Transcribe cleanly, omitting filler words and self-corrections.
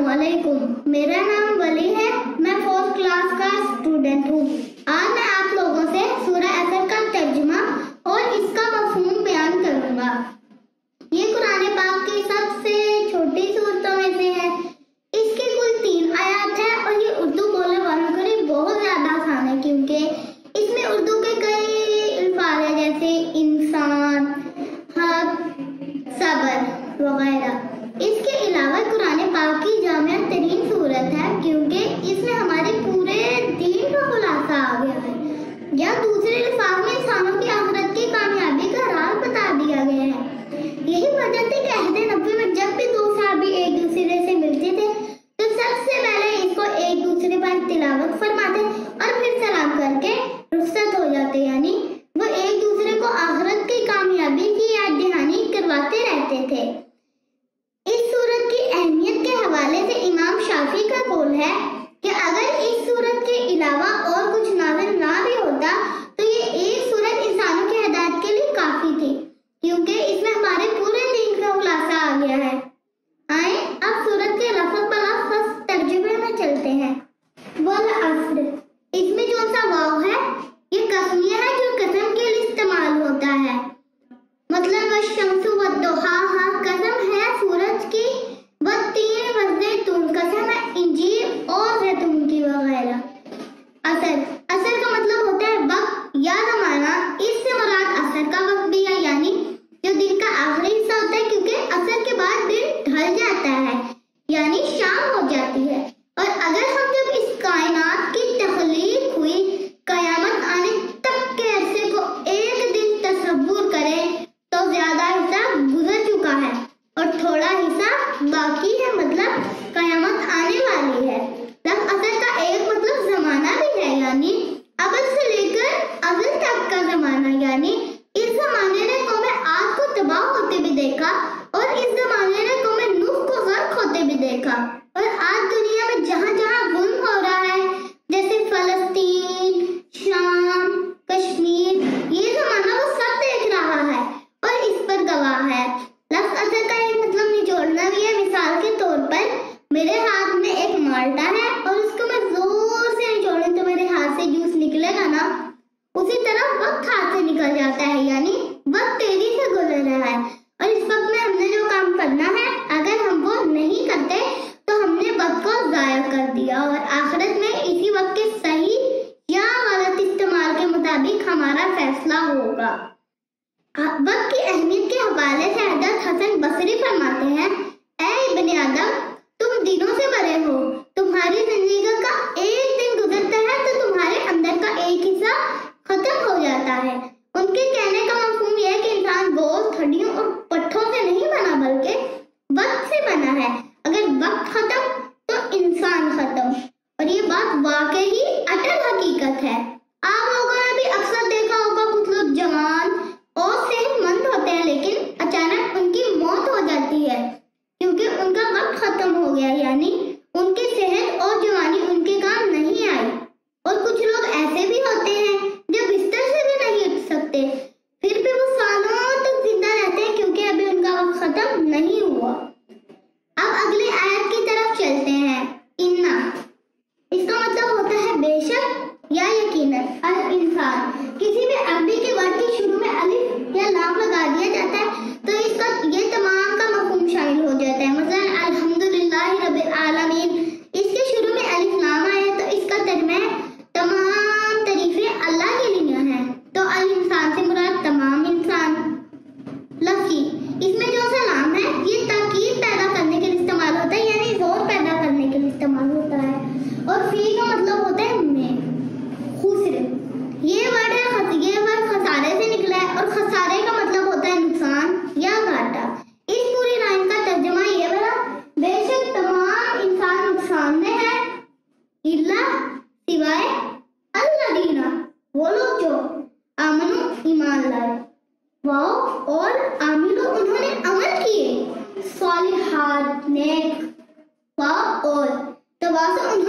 علیکم، میرا نام ولی ہے، میں 4th کلاس کا اسٹوڈنٹ ہوں۔ آج میں آپ لوگوں سے سورہ اثر کا ترجمہ اور اس کا مفہوم بیان کروں گا۔ یہ قرآن پاک کی سب سے چھوٹی صورتوں میں سے ہے۔ اس کی کل 3 آیات ہیں اور یہ اردو بولنے والوں کے لیے بہت زیادہ آسان ہے، کیونکہ اس میں اردو کے کئی الفاظ ہیں جیسے انسان، حق، صبر وغیرہ۔ اس کے علاوہ قرآن پاک کی جامع ترین صورت ہے، کیونکہ اس میں ہمارے پورے دین کا خلاصہ آ گیا ہے، یا دوسرے الفاظ میں انسانوں کی آخرت کی کامیابی کا راز بتا دیا گیا ہے۔ یہی وجہ تھی کہ عہد نبوی میں جب بھی 2 صحابی ایک دوسرے سے ملتے تھے تو سب سے پہلے اس کو ایک دوسرے پر تلاوت فرماتے اور پھر سلام کر کے رخصت ہو جاتے، یعنی وہ ایک دوسرے کو آخرت کی کامیابی کی یاد دہانی کرواتے رہتے تھے۔ اس سورت کی اہمیت کے حوالے سے امام شافعی کا قول ہے کہ اگر اس سورت کے علاوہ اور کچھ نازل نہ بھی ہوتا تو یہ ایک سورت انسانوں کی ہدایت کے لیے کافی تھی، کیونکہ اس میں ہمارے پورے دین کا خلاصہ آ گیا ہے۔ آئیں اب سورت کے لفظ بلفظ ترجمے میں چلتے ہیں۔ والعصر، اس میں جو سا واو ہے یہ قسمیہ ہے جو قسم کے لیے استعمال ہوتا ہے، مطلب والشمس والضحاہا قسم ہے سورج کی، والتین والزیتون قسم ہے انجیر اور زیتون کی وغیرہ۔ اثر کا مطلب ہوتا ہے وقت یا زمانہ، اس سے مراد اثر کا وقت بھی ہے، یعنی جو دن کا آخری حصہ ہوتا ہے، کیونکہ اثر کے بعد دن ڈھل جاتا ہے یعنی شام ہو جاتی ہے۔ اور اگر ہم جب اس کائنات کی تخلیق ہوئی قیامت آنے تک کے عرصے کو ایک دن تصور کریں تو زیادہ حصہ گزر چکا ہے اور تھوڑا حصہ باقی ہے، مطلب قیامت آنے والی ہے۔ لفظ اثر کا ایک مطلب زمانہ بھی ہے، یعنی اول سے لے کر اول تک کا زمانہ، یعنی اس زمانے نے قوم عاد کو تباہ ہوتے بھی دیکھا اور اس زمانے نے قوم نوح کو غرق ہوتے بھی دیکھا، اور آج دنیا میں جہاں جہاں ظلم ہو رہا ہے جیسے فلسطین، شام، کشمیر، یہ زمانہ وہ سب دیکھ رہا ہے اور اس پر گواہ ہے۔ لفظ اثر کا ایک مطلب نچوڑنا بھی ہے۔ مثال کے طور پر میرے ہاتھ میں ایک مالٹا ہے اور اس کو میں زور سے نچوڑوں تو میرے ہاتھ سے جوس نکلے گا نا، اسی طرح وقت ہاتھ سے نکل جاتا ہے، یعنی وقت تیزی سے گزر رہا ہے، اور اس وقت میں ہم نے جو کام کرنا ہے اگر ہم وہ نہیں کرتے تو ہم نے وقت کو ضائع کر دیا، اور آخرت میں اسی وقت کے صحیح یا غلط استعمال کے مطابق ہمارا فیصلہ ہوگا۔ وقت کی اہمیت کے حوالے سے حضرت حسن بصری فرماتے ہیں، اے ابن آدم، تم دنوں سے بڑے ہو، تمہاری زندگی کا ایک دن گزرتا ہے تو تمہارے اندر کا ایک حصہ ختم ہو جاتا ہے۔ ان کے کہنے کا مفہوم یہ ہے کہ انسان گوشت، ہڈیوں اور پٹھوں سے نہیں بنا بلکہ وقت سے بنا ہے۔ اگر وقت ختم تو انسان ختم، اور یہ بات واقعی اٹل حقیقت ہے۔ آپ لوگوں نے بھی اکثر دیکھا ہوگا کچھ لوگ جوان اور صحت مند ہوتے ہیں لیکن اچانک ان کی موت ہو جاتی ہے کیونکہ ان کا وقت ختم ہو گیا، یعنی ان کی صحت اور جوانی ان کے کام نہیں آئی۔ اور کچھ لوگ ایسے بھی ہوتے ہیں جو بستر سے بھی نہیں اٹھ سکتے، پھر بھی وہ سالوں تک زندہ رہتے ہیں کیونکہ ابھی ان کا وقت ختم نہیں ہوا۔ اب اگلی آیت کی طرف چلتے ہیں۔ انا، اس کا مطلب ہوتا ہے بے شک یا یقیناً۔ الانسان، کسی بھی عربی کے ورڈ کے شروع میں الف یا لام لگا دیا جاتا ہے تو اس کا یہ تمام کا مفہوم شامل ہو جاتا ہے۔ مثلا الحمدللہ رب العالمین، اس کے شروع میں الف لام آیا تو اس کا ترجمہ ہے تمام تعریفیں اللہ کے لیے ہیں، تو الانسان سے مراد تمام انسان۔ لفظی، اس میں جو سلام ہے یہ تاکید پیدا کرنے کے لیے استعمال ہوتا ہے، یعنی زور پیدا کرنے کے لیے استعمال ہوتا ہے، اور فی کا مطلب ہوتا ہے میں۔ خسر، یہ ورڈ خسارے سے نکلا ہے اور خسارے کا مطلب ہوتا ہے نقصان یا گھاٹا۔ اس پوری لائن کا ترجمہ یہ بنا، بے شک تمام انسان نقصان میں ہے، اللہ سوائے الذین، وہ لوگ جو آمنو ایمان لائے، واؤ اور عاملو انہوں نے عمل کیے، صالحات نیک، واؤ اور تواصوا انہوں